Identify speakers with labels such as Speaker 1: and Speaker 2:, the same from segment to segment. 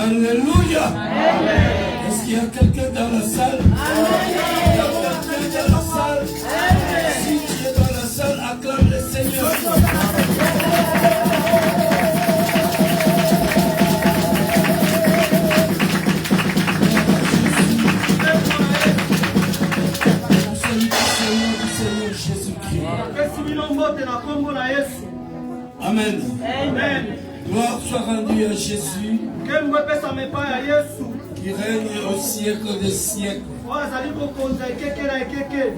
Speaker 1: Alléluia. Est-ce qu'il y a quelqu'un dans la salle? Il y a quelqu'un dans la salle? Si tu es dans la salle, acclame le Seigneur. Amen.
Speaker 2: Amen.
Speaker 1: Gloire soit rendue à Jésus qui règne au siècle des siècles.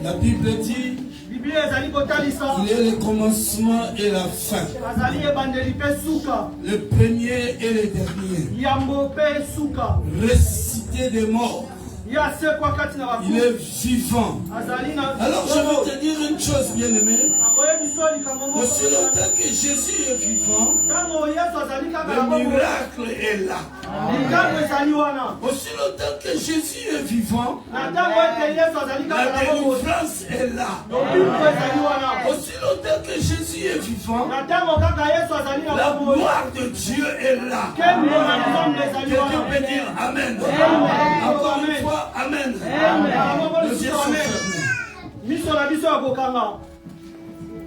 Speaker 1: La Bible dit qu'il est le commencement et la fin, le premier et le dernier, ressuscité des morts. Il est vivant. Alors je vais te dire une chose, bien-aimé. Aussi longtemps que Jésus est vivant, le miracle est là. Aussi longtemps que Jésus est vivant, la délivrance est là. Aussi longtemps que Jésus est vivant, la gloire de Dieu est là. Quelqu'un peut dire Amen. Encore une fois, Amen. Les yeux sont fermés.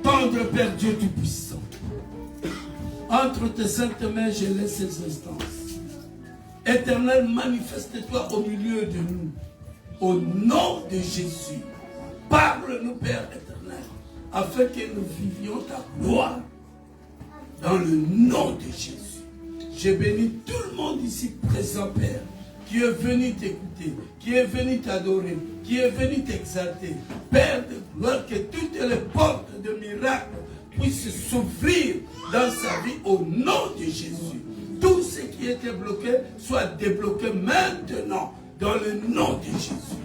Speaker 1: Tendre Père Dieu Tout-Puissant, entre tes saintes mains, je laisse ces instances. Éternel, manifeste-toi au milieu de nous. Au nom de Jésus, parle-nous, Père éternel, afin que nous vivions ta gloire. Dans le nom de Jésus, je bénis tout le monde ici présent, Père, qui est venu t'écouter, qui est venu t'adorer, qui est venu t'exalter. Père de gloire, que toutes les portes de miracles puissent s'ouvrir dans sa vie au nom de Jésus. Tout ce qui était bloqué soit débloqué maintenant dans le nom de Jésus.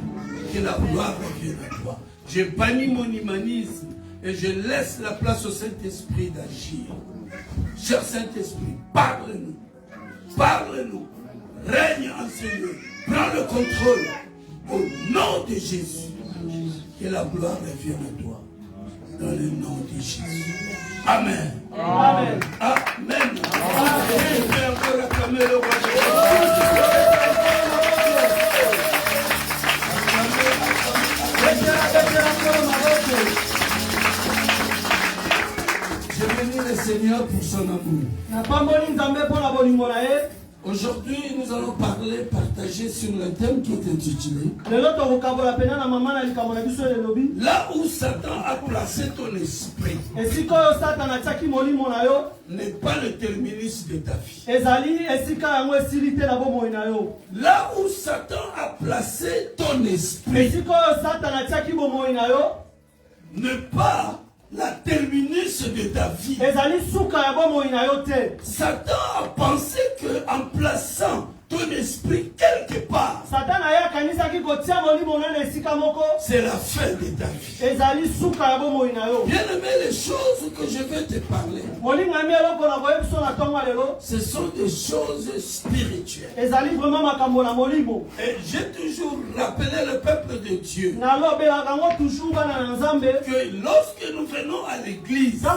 Speaker 1: Que la gloire revienne à toi. Je bannis mon humanisme et je laisse la place au Saint-Esprit d'agir. Cher Saint-Esprit, parle-nous. Parle-nous. Règne en ce lieu. Prends le contrôle. Au nom de Jésus. Que la gloire revienne à toi. Dans le nom de Jésus. Amen.
Speaker 2: Amen.
Speaker 1: Amen. Je vais encore acclamer le roi de Jésus. Je bénis le Seigneur pour son amour. Aujourd'hui, nous allons partager sur le thème qui est intitulé là où Satan a placé ton esprit n'est pas le terminus de ta vie. Là où Satan a placé ton esprit n'est pas la terminus de ta vie. Satan a pensé qu'en plaçant ton esprit quelque part, c'est la fin de ta vie. Bien aimé, les choses que je vais te parler, ce sont des choses spirituelles. Et j'ai toujours rappelé le peuple de Dieu que lorsque nous venons à l'église, nous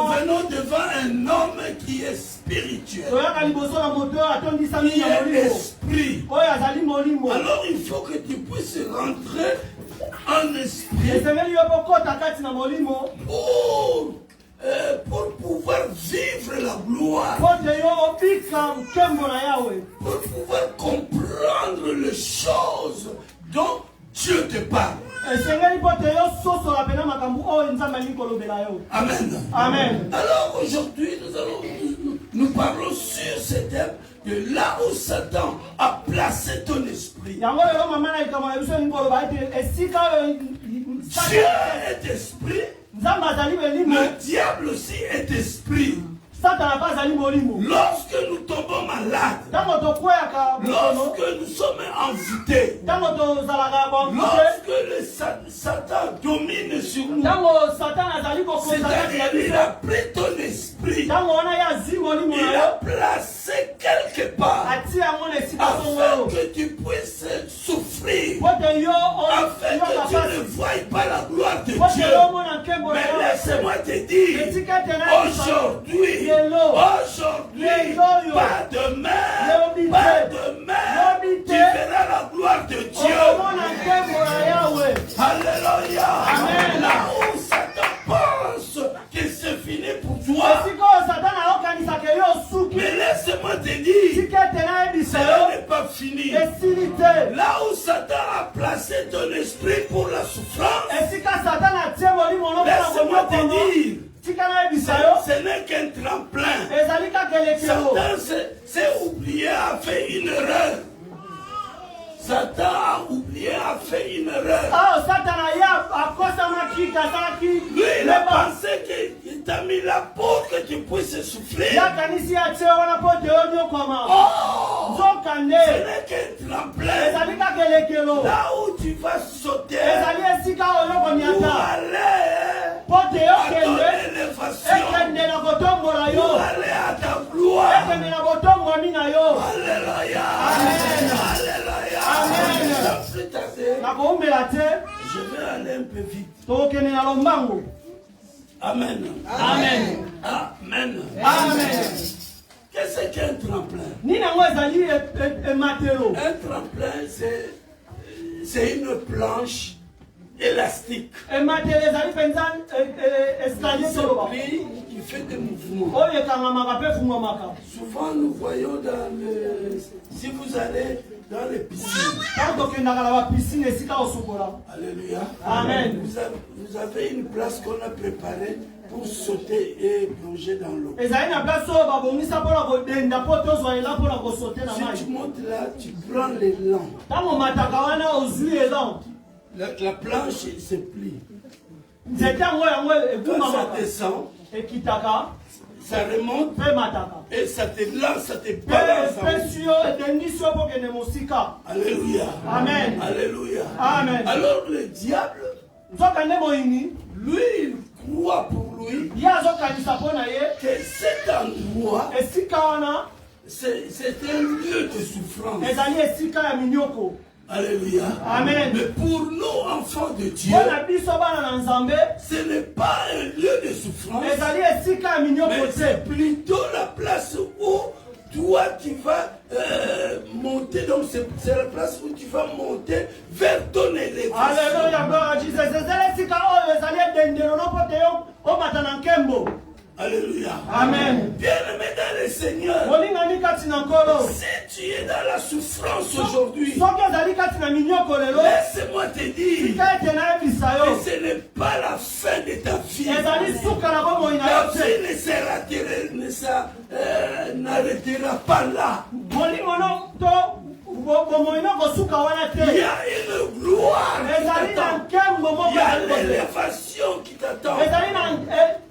Speaker 1: venons devant un homme qui est spirituel. Il est esprit. Alors il faut que tu puisses rentrer en esprit pour pouvoir vivre la gloire, pour pouvoir comprendre les choses dont Dieu te parle. Amen.
Speaker 2: Amen.
Speaker 1: Alors aujourd'hui, nous parlons sur ce thème de là où Satan a placé ton esprit. Dieu est esprit, le diable aussi est esprit. Lorsque nous tombons malades, lorsque nous sommes envoûtés, lorsque le Satan domine sur nous, c'est-à-dire il a pris ton esprit, il a placé quelque part afin que tu puisses souffrir, afin que tu ne voies pas la gloire de Dieu. Mais laisse-moi te dire, aujourd'hui, pas demain, Pas demain, tu verras la gloire de Dieu. Alléluia. Amen. Là où Satan pense que c'est fini pour toi. Mais laisse-moi te dire, cela n'est pas fini. Là où Satan a placé ton esprit pour la souffrance, laisse-moi te dire, ce n'est qu'un tremplin. Satan s'est oublié, a fait une erreur. Satan a oublié, a fait une erreur. Lui, il a pensé qu'il t'a mis là pour que tu puisses souffrir. Oh, ce n'est qu'un tremplin. Là où tu vas sauter pour aller à ton élévation, pour aller à ta gloire. Alléluia. Amen. Alléluia. Amen. Je vais aller un peu vite. Amen. Amen. Amen. Amen. Qu'est-ce qu'un tremplin? Un tremplin, c'est une planche élastique. Qui fait des mouvements. Souvent nous voyons si vous allez dans les piscines. Alléluia. Amen. Vous avez une place qu'on a préparée pour sauter et plonger dans l'eau. Si tu montes là, tu prends l'élan. La planche se plie. Quand ça descend, ça remonte et ça te lance, ça te balance. Alléluia. Amen. Alléluia. Amen. Alors le diable, lui, il croit pour lui que cet endroit, c'est un lieu de souffrance. Alléluia. Amen. Mais pour nous, enfants de Dieu, ce n'est pas un lieu de souffrance, mais c'est plutôt la place où toi tu vas monter. Donc c'est la place où tu vas monter vers ton élévation. Alléluia. Amen. Bien-aimé dans le Seigneur, si tu es dans la souffrance aujourd'hui, laisse-moi te dire que ce n'est pas la fin de ta vie. Ta vie n'arrêtera pas là. Il y a une gloire qui t'attend. Il y a l'élévation qui t'attend.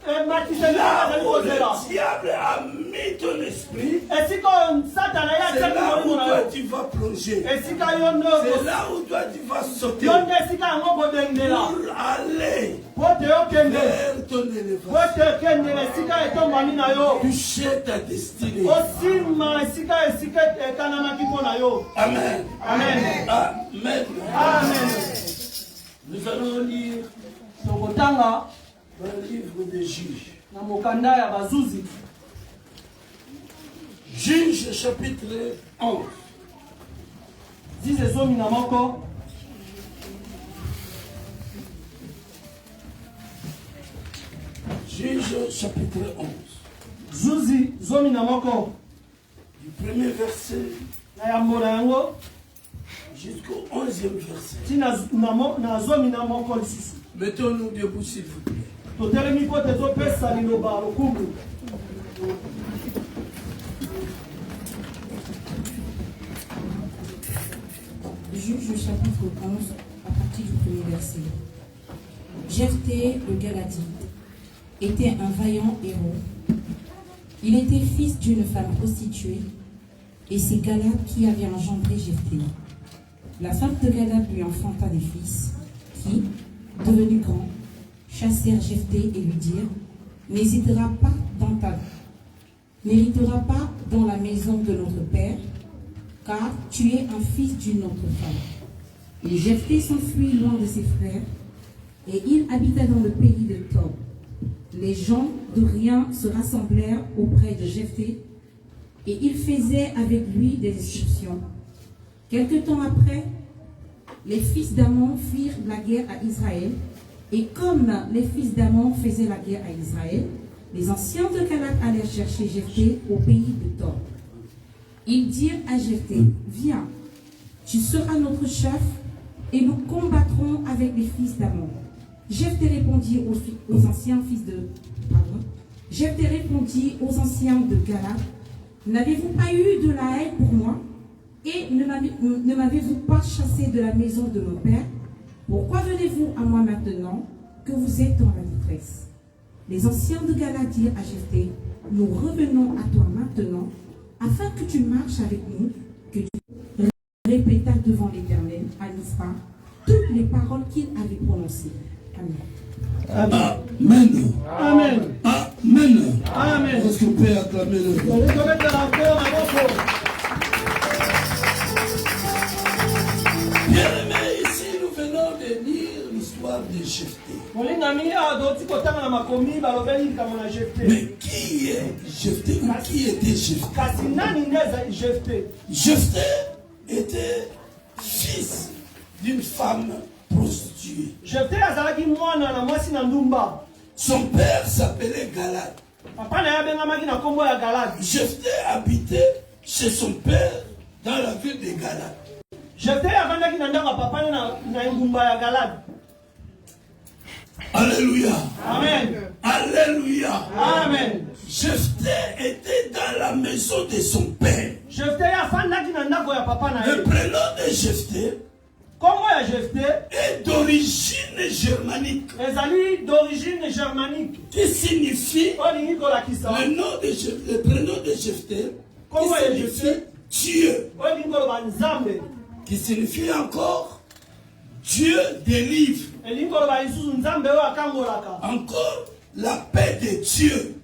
Speaker 1: Là où le diable a mis ton esprit, c'est là où toi tu vas plonger. C'est là où toi tu vas sauter pour aller vers ton élévation. Toucher ta destinée. Amen. Amen. Amen. Amen. Nous allons lire le livre des Juges. Juges chapitre 11. Juges chapitre 11. Du premier verset jusqu'au 11e verset. Mettons-nous debout s'il vous plaît.
Speaker 2: Juge chapitre 11 à partir du premier verset. Jephthé le Galadite était un vaillant héros. Il était fils d'une femme prostituée et c'est Galad qui avait engendré Jephthé. La femme de Galad lui enfanta des fils qui, devenus grands, chassèrent Jephthé et lui dirent: N'héritera pas dans la maison de notre père, car tu es un fils d'une autre femme. Et Jephthé s'enfuit loin de ses frères, et il habita dans le pays de Tob. Les gens de rien se rassemblèrent auprès de Jephthé et il faisait avec lui des excursions. Quelque temps après, les fils d'Amon firent la guerre à Israël, et comme les fils d'Amon faisaient la guerre à Israël, les anciens de Galaad allèrent chercher Jephthé au pays de Tob. Ils dirent à Jephthé, viens, tu seras notre chef, et nous combattrons avec les fils d'Amon. Jephthé répondit aux anciens fils de... Jephthé répondit aux anciens de Galaad, n'avez-vous pas eu de la haine pour moi? Et ne m'avez-vous pas chassé de la maison de mon père? Pourquoi venez-vous à moi maintenant que vous êtes dans la détresse? Les anciens de Galaad dirent à Jephthé, nous revenons à toi maintenant, afin que tu marches avec nous, que tu répétas devant l'Éternel à Mispa toutes les paroles qu'il avait prononcées. Amen.
Speaker 1: Amen.
Speaker 3: Amen.
Speaker 1: Amen.
Speaker 3: Amen.
Speaker 1: Est-ce que vous pouvez acclamer le Lord? Bien-aimés, ici nous venons de lire l'histoire de Jephthé. Mais qui est Jephthé ou qui était Jephthé? Jephthé était fils d'une femme prostituée. Son père s'appelait Galad. Jephthé habitait chez son père dans la ville de Galad. Alléluia.
Speaker 3: Amen.
Speaker 1: Alléluia.
Speaker 3: Amen.
Speaker 1: Jephthé était dans la maison de son père. Le prénom de Jephthé est d'origine germanique. Qui signifie le prénom de Jephthé qui signifie Dieu. Qui signifie encore Dieu délivre. Encore la paix de Dieu.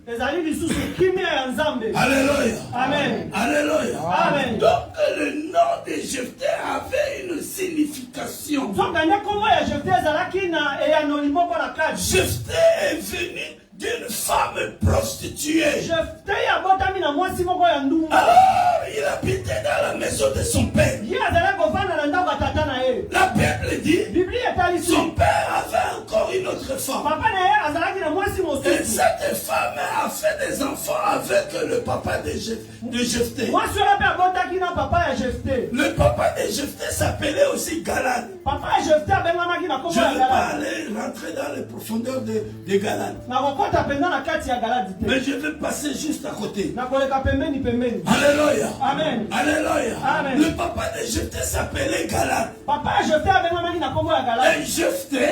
Speaker 1: Alléluia.
Speaker 3: Amen.
Speaker 1: Alléluia.
Speaker 3: Amen.
Speaker 1: Donc le nom de Jephthé avait une signification. Jephthé est venu d'une femme prostituée. Alors il habitait dans la maison de son père. La Bible dit son père avait encore une autre femme. Et cette femme a fait des enfants avec le papa de Jephthé. Le papa de Jephthé s'appelait aussi Galad. Je ne vais pas aller rentrer dans les profondeurs de Galad. Mais je vais passer juste à côté. Alléluia.
Speaker 3: Amen.
Speaker 1: Alléluia.
Speaker 3: Amen.
Speaker 1: Le papa de Jephthé s'appelait Galad. Et Jephthé,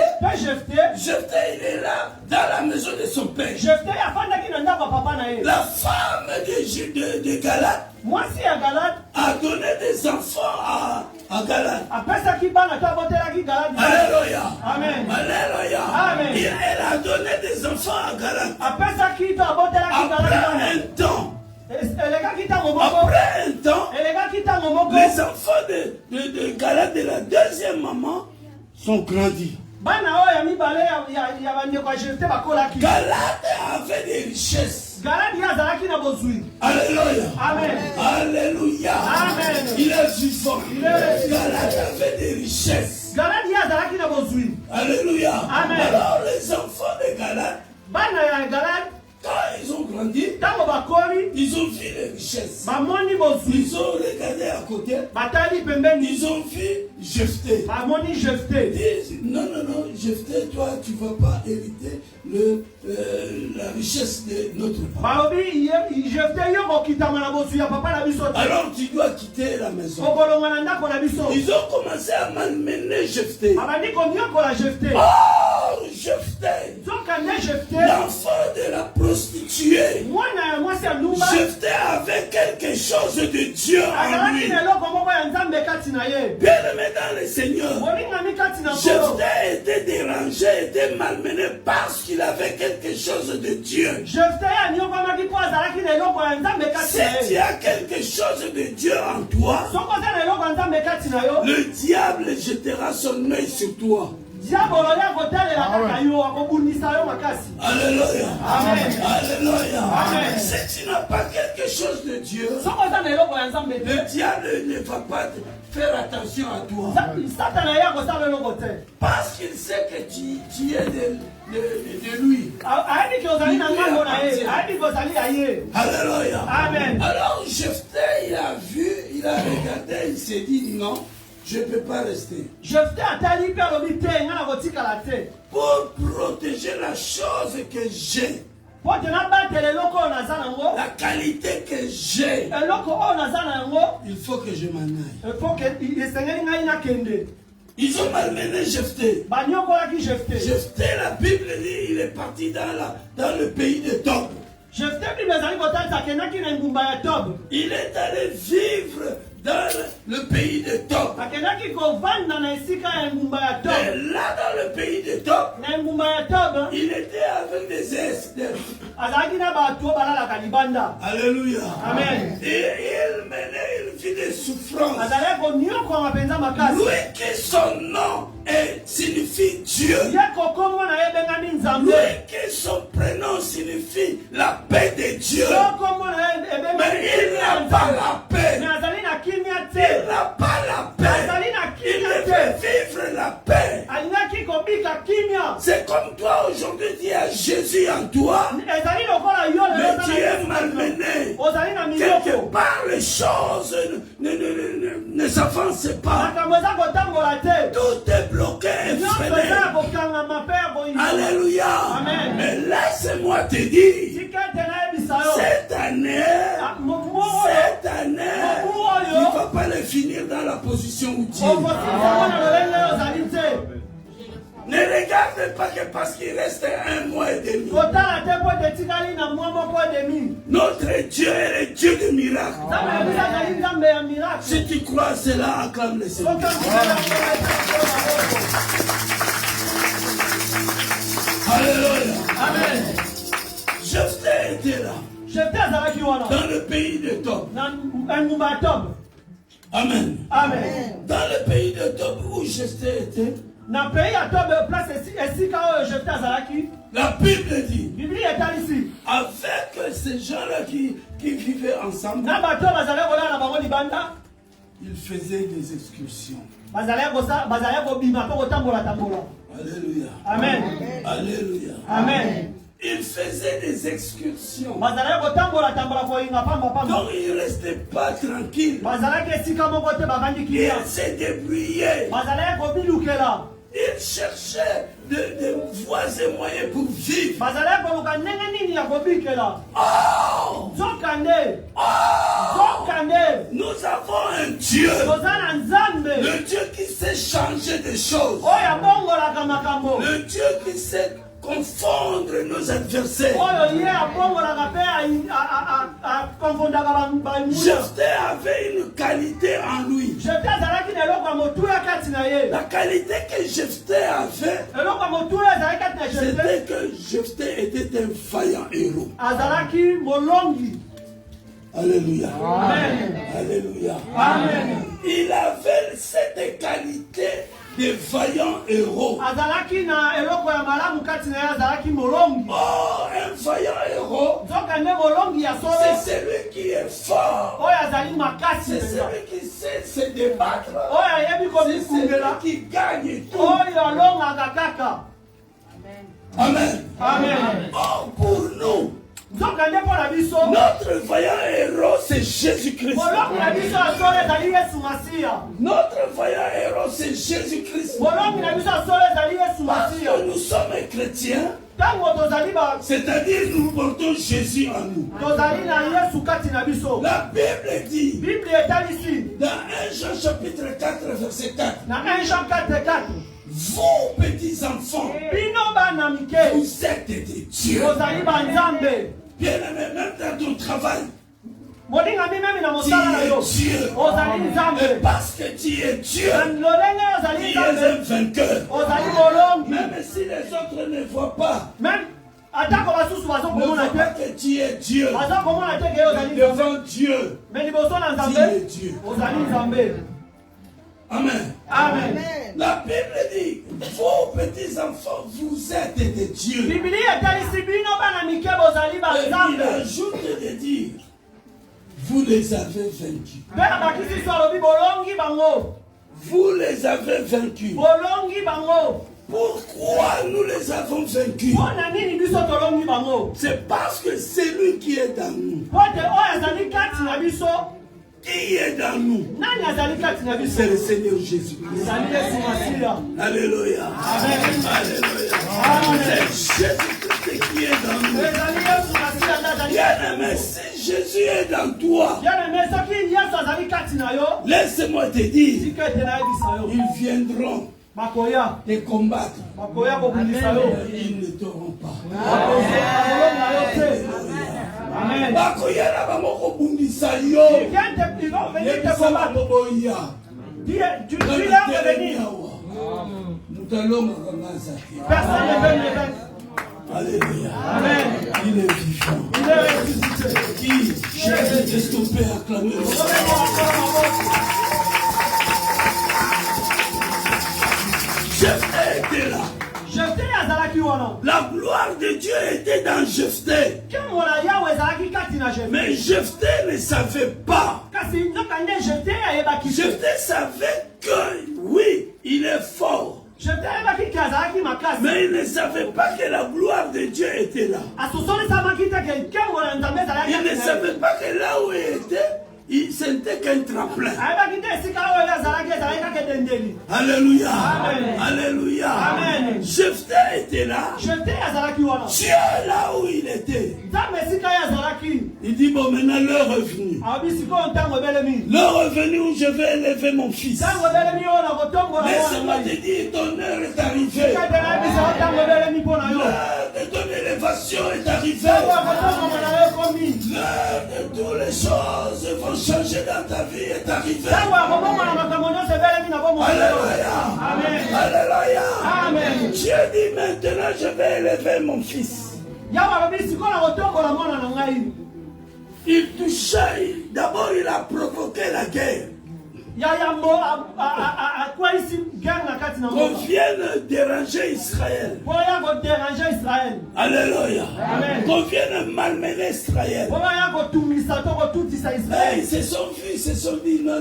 Speaker 1: il est là dans la maison de son père. La femme de Galad a donné des enfants à Galad. Alléluia.
Speaker 3: Amen.
Speaker 1: Alléluia.
Speaker 3: Amen.
Speaker 1: Et elle a donné des enfants à Galad. Après un temps, les enfants de Galad de la deuxième maman sont grandis. Galad avait des richesses. Alléluia.
Speaker 3: Amen.
Speaker 1: Alléluia.
Speaker 3: Amen.
Speaker 1: Il est vivant. Galad avait des richesses. Alléluia.
Speaker 3: Amen.
Speaker 1: Alors les enfants de Galad, quand ils ont grandi, ils ont vu les richesses. Ils ont regardé à côté. Ils ont vu Jephthé. Ils disent, non, Jephthé, toi, tu ne vas pas hériter la richesse de notre papa. Alors tu dois quitter la maison. Ils ont commencé à malmener Jephthé. Oh, Jephthé, l'enfant de la prostituée. Jephthé avait quelque chose de Dieu en lui. Bien aimé dans le Seigneur, Jephthé était dérangé, était malmené parce qu'il avait quelque chose de Dieu. Si tu as quelque chose de Dieu en toi, le diable jettera son œil sur toi. Alléluia.
Speaker 3: Amen.
Speaker 1: Alléluia.
Speaker 3: Amen.
Speaker 1: Si tu n'as pas quelque chose de Dieu, le diable ne va pas faire attention à toi. Parce qu'il sait que tu es de lui. Alléluia.
Speaker 3: Amen.
Speaker 1: Alors Jephthé, il a vu, il a regardé, il s'est dit non, je ne peux pas rester. Pour protéger la chose que j'ai, la qualité que j'ai, il faut que je m'en aille. Ils ont malmené Jephthé. Jephthé, la Bible dit, il est parti dans le pays de Tob. Il est allé vivre dans le pays de Tob. Et là, dans le pays de Tob, il était avec des esclaves. Alléluia.
Speaker 3: Amen.
Speaker 1: Et il menait une vie de souffrance. Lui qui son nom signifie Dieu. Lui qui son prénom signifie la paix de Dieu. Mais il n'a pas la paix. Il n'a pas la paix. Il veut vivre la paix. C'est comme toi aujourd'hui, tu as Jésus en toi, mais tu es malmené. Quelque part, les choses ne s'avancent pas. Tout est bloqué, freiné. Alléluia.
Speaker 3: Amen.
Speaker 1: Mais laisse-moi te dire, cette année, tu ne vas pas le finir dans la position où tu es. Ne regarde pas que parce qu'il reste 1 mois et demi. Notre Dieu est le Dieu de miracles. Si tu crois cela, acclame le Seigneur. Alléluia.
Speaker 3: Amen.
Speaker 1: Jephthé était là, dans le pays de Tob. Amen.
Speaker 3: Amen.
Speaker 1: Dans le pays de Tob où Jephthé était,
Speaker 3: Na pays à Tob place esika oyo Jephthé azalaki.
Speaker 1: la Bible dit,
Speaker 3: Bible est ici.
Speaker 1: avec ces gens-là qui vivaient ensemble,
Speaker 3: Na bato bazalaki kola na bango libanda.
Speaker 1: ils faisaient des excursions.
Speaker 3: Bazalaki kobima po kotambola tambola.
Speaker 1: Alléluia.
Speaker 3: Amen.
Speaker 1: Alléluia.
Speaker 3: Amen.
Speaker 1: Ils faisaient des excursions.
Speaker 3: Bazalaki kotambola tambola ko inga pamba pamba.
Speaker 1: Donc ils ne restaient pas tranquilles.
Speaker 3: Bazalaki esika moko te bavandi
Speaker 1: Ils
Speaker 3: kilia.
Speaker 1: se débrouillaient.
Speaker 3: Bazalaki kobilukela.
Speaker 1: Ils cherchaient de voies et moyens pour vivre.
Speaker 3: Bazalaki koluka ndenge nini ya kobikela.
Speaker 1: Oh!
Speaker 3: Zokande.
Speaker 1: Oh!
Speaker 3: Zokande.
Speaker 1: Nous avons un Dieu.
Speaker 3: Tozana nzambe.
Speaker 1: Le Dieu qui sait changer des choses.
Speaker 3: Oyo abongolaka makambo.
Speaker 1: Le Dieu qui sait confondre nos adversaires.
Speaker 3: Oyo ye abongolaka pe confondaka bamuya.
Speaker 1: Jephthé avait une qualité en lui.
Speaker 3: Jephthé azalaki na eloko ya motuya kati na ye.
Speaker 1: La qualité que Jephthé avait,
Speaker 3: Eloko ya motuya azalaki kati na Jephthé.
Speaker 1: c'était que Jephthé était un vaillant héros.
Speaker 3: Azalaki molongi.
Speaker 1: Alléluia.
Speaker 3: Amen.
Speaker 1: Alléluia.
Speaker 3: Amen.
Speaker 1: Il avait cette qualité de vaillant héros.
Speaker 3: Azalaki na eloko ya malamu kati na ye azalaki molongi.
Speaker 1: Oh, un vaillant héros,
Speaker 3: Zokande molongi ya solo.
Speaker 1: c'est celui qui est fort.
Speaker 3: Oyo azali makasi.
Speaker 1: C'est celui qui sait se débattre.
Speaker 3: Oyo ayebi
Speaker 1: C'est celui
Speaker 3: komikungela.
Speaker 1: qui gagne tout.
Speaker 3: Oyo alongaka kaka.
Speaker 1: Amen.
Speaker 3: Amen.
Speaker 1: Oh, pour nous,
Speaker 3: Zokande mpo na biso.
Speaker 1: notre vaillant héros, c'est Jésus-Christ.
Speaker 3: Molongi na biso ya solo ezali Yesu Masiya.
Speaker 1: Notre vaillant héros, c'est Jésus-Christ.
Speaker 3: Molongi na biso ya solo ezali Yesu
Speaker 1: Parce
Speaker 3: Masiya.
Speaker 1: que nous sommes chrétiens,
Speaker 3: Tango tozali
Speaker 1: c'est-à-dire nous portons Jésus en nous.
Speaker 3: tozali na Yesu kati na biso.
Speaker 1: La Bible dit,
Speaker 3: Bible etali ici.
Speaker 1: dans 1 Jean chapitre 4, verset 4,
Speaker 3: Na 1 Jean 4:4.
Speaker 1: vous, petits enfants,
Speaker 3: Bino bana mike.
Speaker 1: vous êtes des dieux.
Speaker 3: Tozali banzambe.
Speaker 1: Bien-aimé, même dans ton travail,
Speaker 3: Molinga mi memi na
Speaker 1: tu
Speaker 3: mosala na yo.
Speaker 1: es Dieu.
Speaker 3: Ozali
Speaker 1: Et
Speaker 3: nzambe.
Speaker 1: parce que tu es Dieu,
Speaker 3: Na lolenge ozali
Speaker 1: tu es un
Speaker 3: nzambe.
Speaker 1: vainqueur.
Speaker 3: Ozali molongi.
Speaker 1: Même si les autres ne voient pas,
Speaker 3: Même atako basusu
Speaker 1: ne
Speaker 3: bazokomona
Speaker 1: voient pas
Speaker 3: te.
Speaker 1: que tu es Dieu.
Speaker 3: Bazokomona te ke ozali nzambe.
Speaker 1: Devant Dieu,
Speaker 3: Mais liboso na
Speaker 1: tu
Speaker 3: nzambe.
Speaker 1: es Dieu.
Speaker 3: Ozali nzambe.
Speaker 1: Amen.
Speaker 3: Amen.
Speaker 1: La Bible dit, Vos petits enfants, vous êtes des dieux. Et il ajoute de dire, vous les avez vaincus. Vous les avez vaincus. Pourquoi nous les avons vaincus? C'est parce que c'est lui qui est dans nous. Qui est dans nous? C'est le Seigneur Jésus-Christ. Alléluia. Amen. Alléluia. C'est Jésus-Christ qui est dans nous. Bien-aimé, si Jésus est dans toi, laisse-moi te dire, ils viendront te combattre. Ils ne t'auront pas. Amen. Alléluia. Amen. Il est vivant. Il est ressuscité. Qui? Jésus est stoppé à clamer. Jephthé était là. La gloire de Dieu était dans Jephthé. Mais Jephthé ne savait pas. Jephthé savait que oui, il est fort. Mais il ne savait pas que la gloire de Dieu était là. Il ne savait pas que là où il était, c'était qu'un tremplin. Alléluia. Amen. Alléluia. Amen. Jephthé était là. Dieu là où il était. Il dit bon, maintenant l'heure est venue. L'heure est venue où je vais élever mon fils. Laisse-moi te dire, ton heure est arrivée. L'heure de ton élévation est arrivée. L'heure de toutes les choses vont changer dans ta vie est arrivée. Alléluia. Amen. Alléluia. Amen. Dieu dit maintenant je vais élever mon fils. Il touchait, d'abord il a provoqué la guerre. Qu'on vienne déranger Israël. Alléluia. Qu'on vienne malmener Israël. Mais ils se sont vus, ils se sont dit non.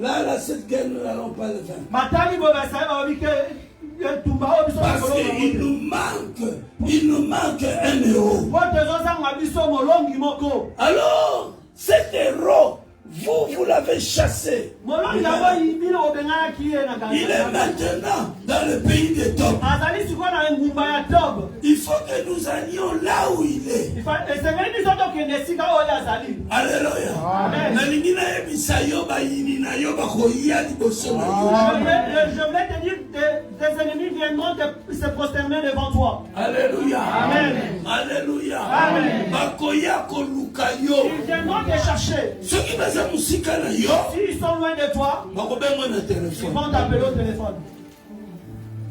Speaker 1: Là, cette guerre, nous n'allons pas le vaincre. Parce qu'il nous manque un héros. Alors, cet héros, vous l'avez chassé. Il est maintenant dans le pays de Tob. Il faut que nous allions là où il est. Alléluia. Amen. Je
Speaker 3: voulais te dire, tes ennemis viendront se prosterner devant toi.
Speaker 1: Alléluia. Amen. Alléluia. Amen. Ils
Speaker 3: viendront te chercher. S'ils sont loin de toi, ils vont t'appeler au téléphone.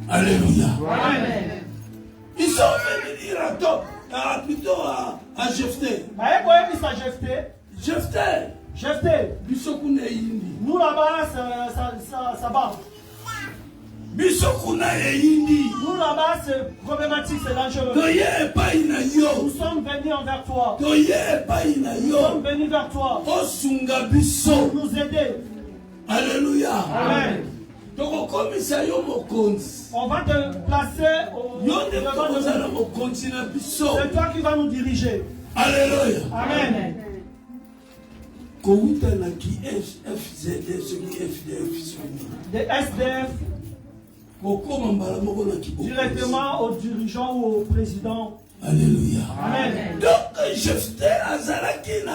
Speaker 1: Alléluia.
Speaker 3: Amen.
Speaker 1: Ils sont venus dire plutôt à Jephthé. Jephthé,
Speaker 3: nous là-bas, ça va. Nous là-bas, c'est problématique, c'est dangereux. Nous sommes venus envers toi. Nous sommes venus vers toi. Pour nous aider.
Speaker 1: Alléluia.
Speaker 3: Amen. On va te placer devant nous. C'est toi qui vas nous diriger.
Speaker 1: Alléluia.
Speaker 3: Amen. Des SDF. Directement aux dirigeants ou au président.
Speaker 1: Alléluia.
Speaker 3: Amen.
Speaker 1: Donc Jephthé Azalaki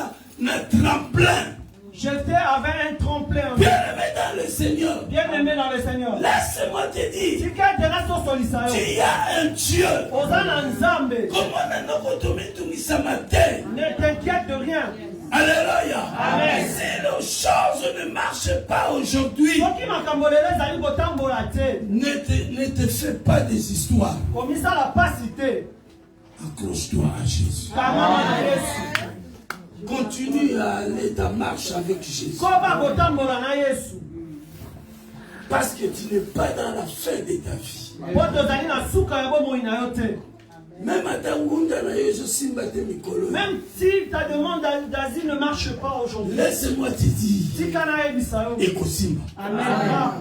Speaker 1: na tremplin.
Speaker 3: Jephthé avait un tremplin.
Speaker 1: Bien-aimé dans le Seigneur.
Speaker 3: Bien-aimé dans le Seigneur.
Speaker 1: Laisse-moi te dire. Tu as un Dieu. Ne
Speaker 3: t'inquiète de rien.
Speaker 1: Alléluia.
Speaker 3: Amen.
Speaker 1: Si nos choses ne marchent pas aujourd'hui, ne te fais pas des histoires. Accroche-toi à Jésus. Continue à aller ta marche avec Jésus. Parce que tu n'es pas dans la fin de ta vie. Même
Speaker 3: si ta demande d'asile ne marche pas aujourd'hui,
Speaker 1: laisse-moi te dire.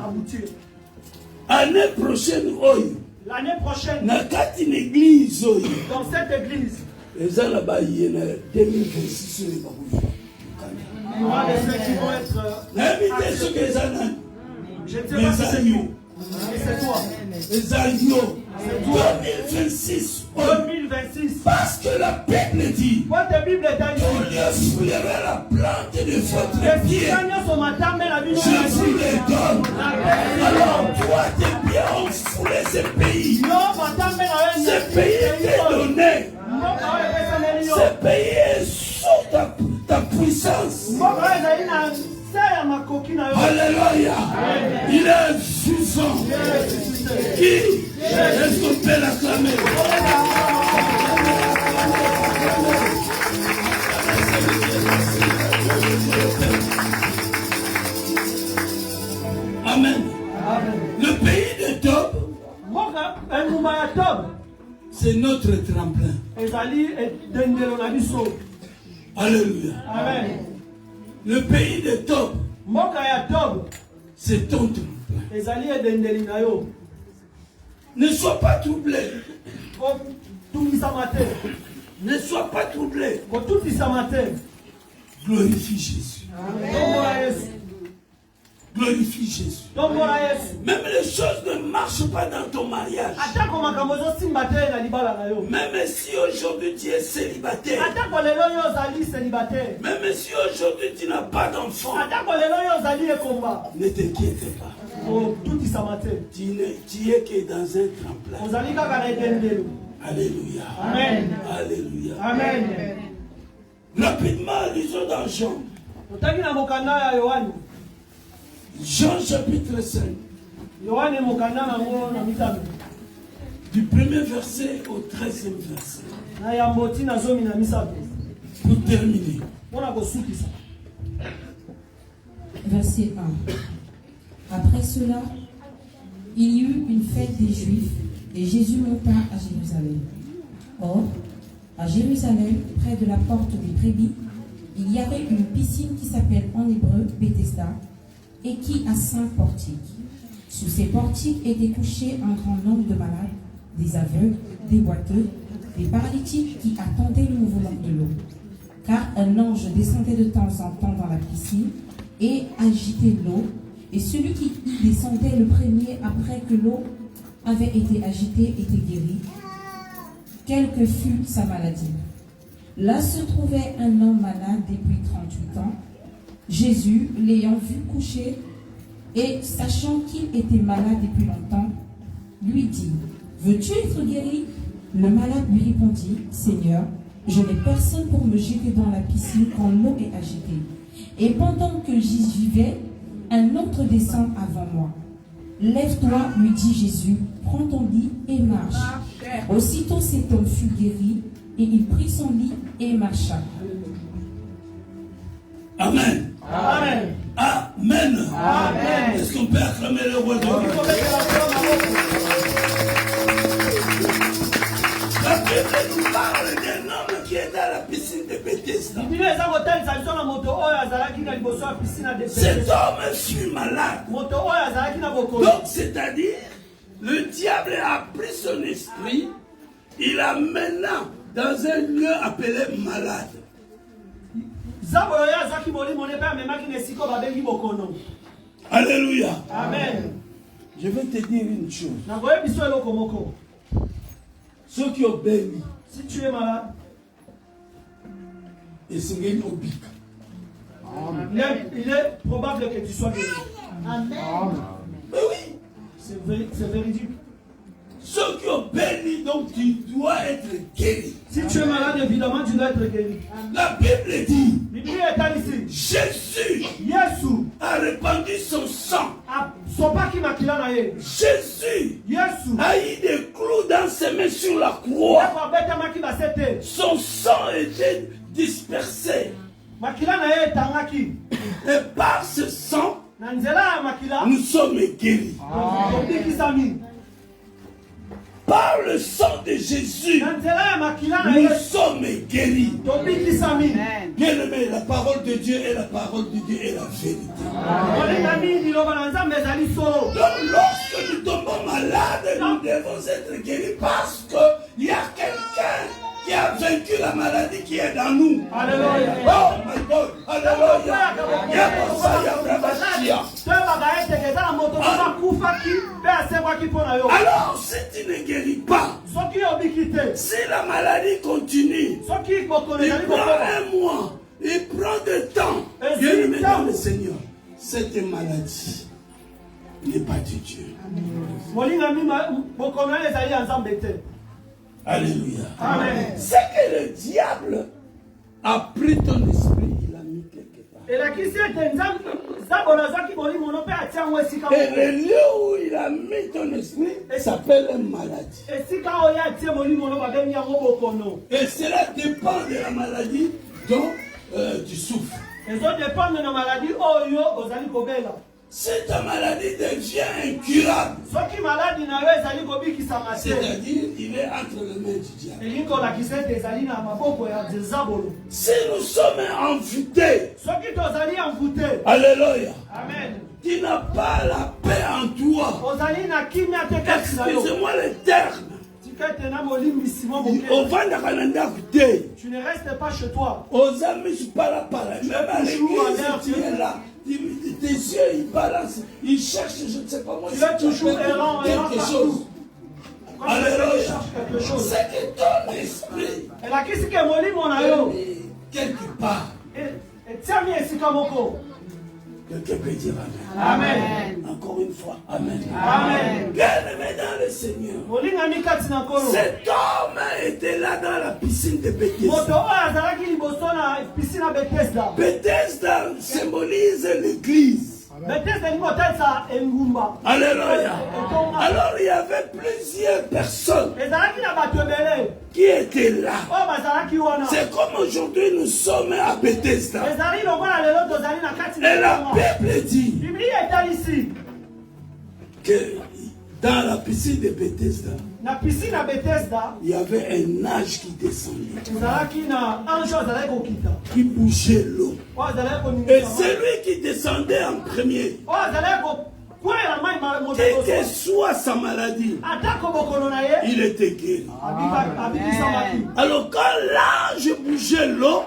Speaker 3: Aboutir.
Speaker 1: L'année prochaine,
Speaker 3: dans cette église,
Speaker 1: les gens là-bas, il y en a 2026
Speaker 3: il y aura des ceux qui vont être. Je ne sais pas si c'est nous. Et c'est toi.
Speaker 1: Les agneaux. 2026.
Speaker 3: 2026.
Speaker 1: Parce que la Bible dit.
Speaker 3: Votre Bible est à
Speaker 1: vous foulerez la plante de votre pied. Je vous les donne. Alors toi, tes pieds ont foulé ce pays. Ce pays t'est donné. Ce pays est sous ta puissance. Alléluia. Il est suffisant. Qui est-ce qu'on peut l'acclamer? Amen. Le pays de Tob, c'est notre tremplin. Alléluia.
Speaker 3: Amen.
Speaker 1: Le pays de Tob, c'est ton tremplin. Ne sois pas troublé. Ne sois pas troublé. Glorifie Jésus. Glorifie Jésus. Même les choses ne marchent pas dans ton mariage. Même si aujourd'hui tu es célibataire. Même si aujourd'hui tu n'as pas d'enfant. Ne t'inquiète pas. Tu es que dans un tremplin. Alléluia.
Speaker 3: Amen.
Speaker 1: Alléluia.
Speaker 3: Amen.
Speaker 1: Rapidement, lisons dans Jean. Jean chapitre 5. Du premier verset au 13e verset. Pour terminer.
Speaker 2: Verset 1. Après cela, il y eut une fête des Juifs et Jésus monta à Jérusalem. Or, à Jérusalem, près de la porte des brebis, il y avait une piscine qui s'appelle en hébreu Bethesda et qui a 5 portiques. Sous ces portiques étaient couchés un grand nombre de malades, des aveugles, des boiteux, des paralytiques qui attendaient le mouvement de l'eau. Car un ange descendait de temps en temps dans la piscine et agitait l'eau, et celui qui y descendait le premier après que l'eau avait été agitée était guéri, quelle que fût sa maladie. Là se trouvait un homme malade depuis 38 ans. Jésus, l'ayant vu coucher, et sachant qu'il était malade depuis longtemps, lui dit, « Veux-tu être guéri ?» Le malade lui répondit, « Seigneur, je n'ai personne pour me jeter dans la piscine quand l'eau est agitée. Et pendant que j'y vais, un autre descend avant moi. Lève-toi, lui dit Jésus, prends ton lit et marche. Aussitôt cet homme fut guéri, et il prit son lit et marcha. »
Speaker 1: Amen.
Speaker 3: Amen.
Speaker 1: Amen.
Speaker 3: Amen.
Speaker 1: Est-ce qu'on peut acclamer le roi de Dieu? La Bible nous parle d'un homme qui est dans la piscine de Bethesda. Cet homme fut malade. Donc, c'est-à-dire, le diable a pris son esprit, il l'a mené dans un lieu appelé malade. Alléluia.
Speaker 3: Amen.
Speaker 1: Je vais te dire une chose. Ceux qui ont béni,
Speaker 3: si tu es malade,
Speaker 1: et c'est une oblique.
Speaker 3: Il est probable que tu sois guéri.
Speaker 1: Amen. Mais oui.
Speaker 3: C'est véridique.
Speaker 1: Ceux qui ont béni, donc tu dois être guéri.
Speaker 3: Si tu es malade, évidemment, tu dois être guéri.
Speaker 1: La Bible dit,
Speaker 3: Jésus
Speaker 1: a répandu son sang. Jésus a eu des clous dans ses mains sur la croix. Son sang était dispersé. Et par ce sang, nous sommes guéris. Par le sang de Jésus, nous sommes guéris. Bien-aimé, la parole de Dieu est la parole de Dieu et la vérité. Donc lorsque nous tombons malades, nous devons être guéris parce qu'il y a quelqu'un qui a vaincu la maladie qui est dans nous. Alléluia. Oh my God. Alléluia. Alors, si tu ne guéris pas, si la maladie continue, il prend un mois, il prend du temps. Bien-aimé dans le Seigneur, cette maladie n'est pas de Dieu. Alléluia. Amen. C'est que le diable a pris ton esprit, il l'a mis quelque part. Et le lieu où il a mis ton esprit s'appelle une maladie. Et cela dépend de la maladie dont tu souffres. Si ta maladie devient incurable, c'est-à-dire il est entre les mains du diable. Si nous sommes envoûtés, alléluia, amen, tu n'as pas la paix en toi. Excusez-moi le terme. Tu
Speaker 3: ne restes pas chez toi.
Speaker 1: Aux amis, je suis pas là par là. Même à l'église, tu es là. Tes yeux, ils balancent. Ils cherchent, je ne sais pas moi.
Speaker 3: Tu es toujours errant,
Speaker 1: quelque chose. Alléluia. C'est que ton esprit quelque part. Quelqu'un peut dire Amen. Amen. Encore une fois, Amen. Amen. Bien-aimé dans le Seigneur. Cet homme était là dans la piscine de Bethesda. Bethesda symbolise l'église. Alléluia. Alors il y avait plusieurs personnes qui étaient là. C'est comme aujourd'hui nous sommes à Bethesda. Et la Bible dit que dans la piscine de Bethesda, il y avait un ange qui descendait, qui bougeait l'eau. Et celui qui descendait en premier, quelle que soit sa maladie, il était guéri. Alors quand l'ange bougeait l'eau,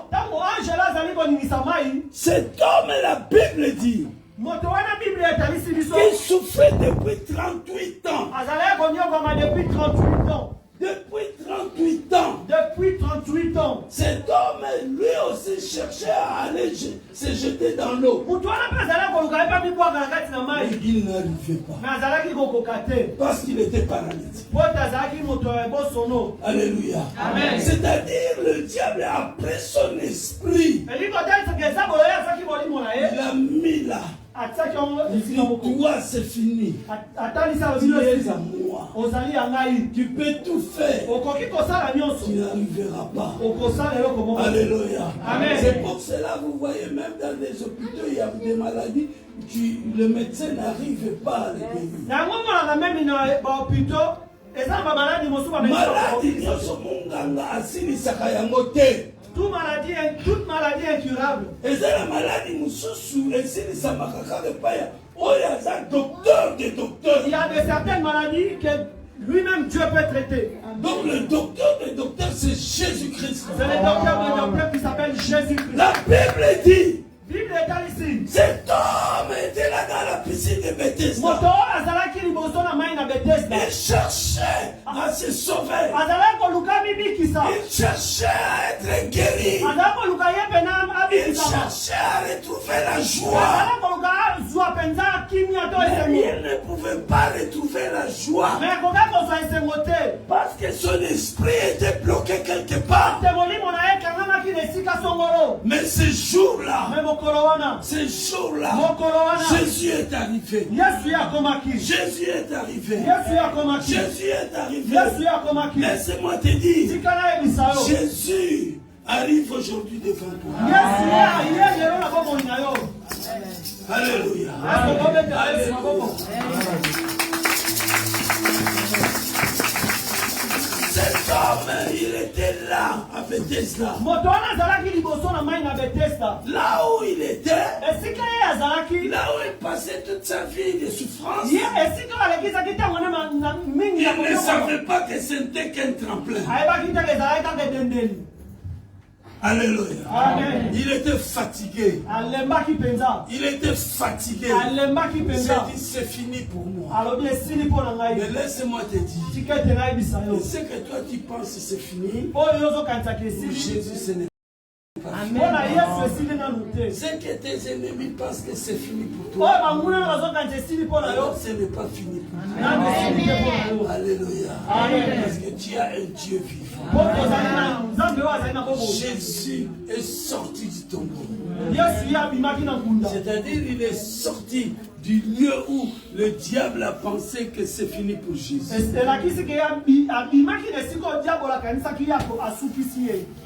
Speaker 1: cet homme, la Bible dit, il souffrait depuis 38 ans. Depuis 38 ans.
Speaker 3: Depuis 38 ans.
Speaker 1: Cet homme, lui aussi, cherchait à aller se jeter dans l'eau. Il n'arrivait pas. Parce qu'il était paralysé. Alléluia. Amen. C'est-à-dire, le diable a pris son esprit. Il l'a mis là. Il dit, toi c'est fini. Tu es à moi. Tu peux tout faire. Tu n'arriveras pas. Alléluia. C'est pour cela, vous voyez, même dans des hôpitaux, il y a des maladies, le médecin n'arrive pas à les guérir. Toute maladie incurable. Et c'est la maladie mususu. Et c'est les samakaka de paya. Oh, il y a un docteur des docteurs.
Speaker 3: Il y a de certaines maladies que lui-même Dieu peut traiter.
Speaker 1: Donc le docteur des docteurs, c'est Jésus-Christ.
Speaker 3: C'est le docteur des docteurs qui s'appelle Jésus-Christ.
Speaker 1: La Bible dit.
Speaker 3: Bible est ici.
Speaker 1: Cet homme était là dans la piscine de Bethesda. Il cherchait à se sauver. Il cherchait à être guéri. Il cherchait à retrouver la joie. Mais il ne pouvait pas retrouver la joie. Parce que son esprit était bloqué quelque part. Mais ce jour-là, Jésus est arrivé. Jésus est arrivé. Jésus est arrivé. Laisse-moi te dire, Jésus arrive aujourd'hui devant toi. Alléluia. Cet homme, il était là à Bethesda. Là où il était, là où il passait toute sa vie de souffrance, il ne savait pas que c'était qu'un tremplin. Alléluia. Amen. Il était fatigué. Il était fatigué. Il s'est dit, c'est fini pour moi. Mais laisse-moi te dire, ce que toi tu penses c'est fini, pour Jésus ce n'est pas fini. Ce que tes ennemis pensent que c'est fini pour toi, alors ce n'est pas fini pour toi. Alléluia. Parce que tu as un Dieu vivant. Jésus est sorti du tombeau. C'est-à-dire il est sorti du lieu où le diable a pensé que c'est fini pour Jésus.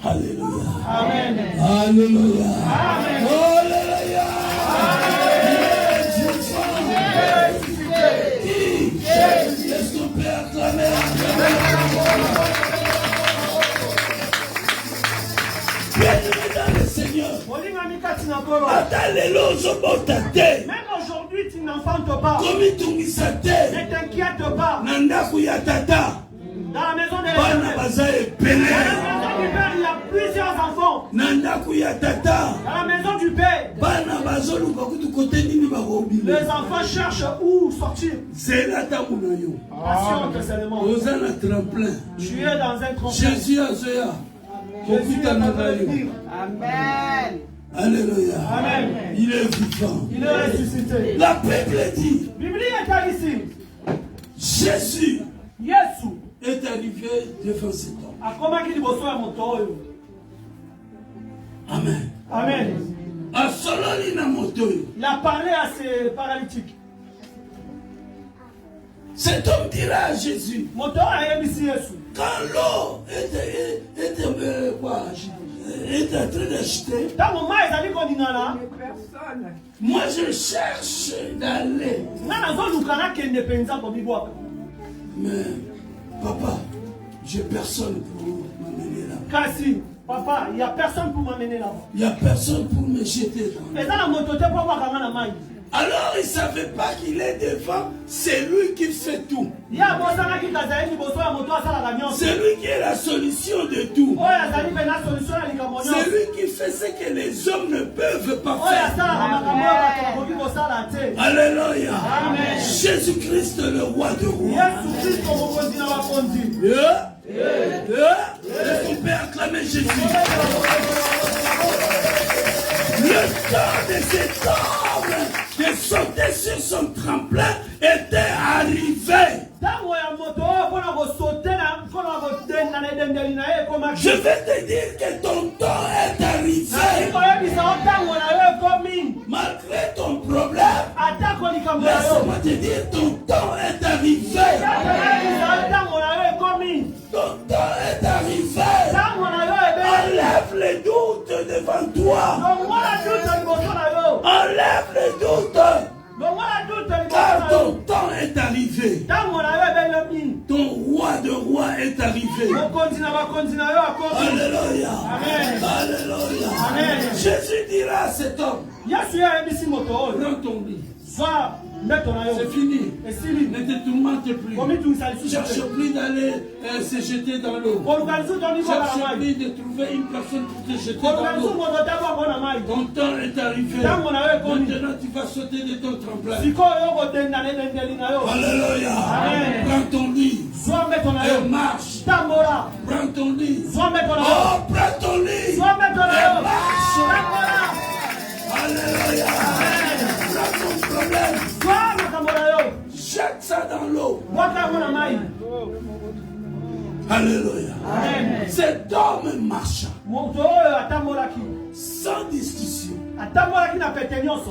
Speaker 1: Alléluia.
Speaker 3: Amen.
Speaker 1: Alléluia.
Speaker 3: Amen.
Speaker 1: Alléluia. Est-ce qu'on peut acclamer? Bien-aimé dans le Seigneur.
Speaker 3: Même aujourd'hui, tu n'enfantes pas. Ne t'inquiète pas. Dans la maison de l'Éternel. Dans la maison du Père, il y a plusieurs enfants. Dans la maison du Père, les enfants cherchent où sortir. Patiente seulement. Tu es dans un tremplin.
Speaker 1: Jésus a
Speaker 3: Amen.
Speaker 1: Alléluia.
Speaker 3: Amen.
Speaker 1: Il est vivant.
Speaker 3: Il est ressuscité.
Speaker 1: La Bible dit,
Speaker 3: Bible est ici.
Speaker 1: Jésus
Speaker 3: Yesu
Speaker 1: est arrivé devant cet homme. Amen.
Speaker 3: Amen. Il a parlé à ces paralytiques.
Speaker 1: Cet homme dira à Jésus, quand l'eau était en train d'acheter, moi je cherche d'aller. Mais papa, j'ai personne pour m'amener là-bas.
Speaker 3: Papa, il n'y a personne pour m'amener là-bas.
Speaker 1: Il n'y a personne pour me jeter là-bas. Alors il ne savait pas qu'il est devant, c'est lui qui fait tout. C'est lui qui est la solution de tout. C'est lui qui fait ce que les hommes ne peuvent pas faire. Alléluia. Jésus-Christ, le roi de rois. Est-ce qu'on peut acclamer Jésus? Le temps de cet homme de sauter sur son tremplin était arrivé. Je vais te dire que ton temps est arrivé. Malgré ton problème, laisse-moi te dire ton temps est arrivé. Ton temps est arrivé. Enlève les doutes devant toi. Enlève les doutes. Car ton temps est arrivé. Ton roi de rois est arrivé. Alléluia. Alléluia. Jésus dira à cet homme, prends ton lit. C'est fini. Ne te tourmente plus. Cherche plus d'aller se jeter dans l'eau. Cherche plus de trouver une personne pour te jeter dans l'eau. Ton temps est arrivé. Maintenant tu vas sauter de ton tremplin. Alléluia. Prends ton lit. Et marche. Prends ton lit. Oh, prends ton lit. Et marche. Alléluia. Prends ton problème. Jette ça dans l'eau. Alléluia. Cet homme marcha sans discussion.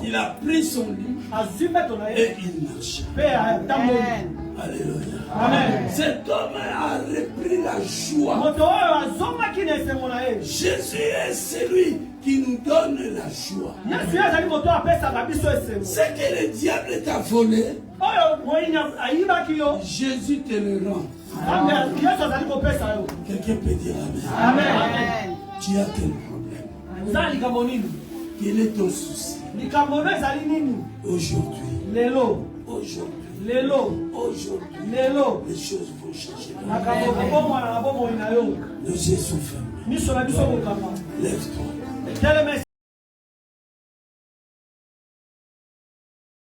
Speaker 1: Il a pris son lit et il marcha. Alléluia.
Speaker 3: Amen.
Speaker 1: Cet homme a repris la joie. Jésus est celui qui nous donne la joie. Ce que le diable t'a volé, Jésus te le rend. Quelqu'un peut dire Amen.
Speaker 3: Amen.
Speaker 1: Tu as quel problème? Quel est ton souci? Aujourd'hui. Aujourd'hui, les choses vont changer. Nos yeux sont fermés. Lève-toi.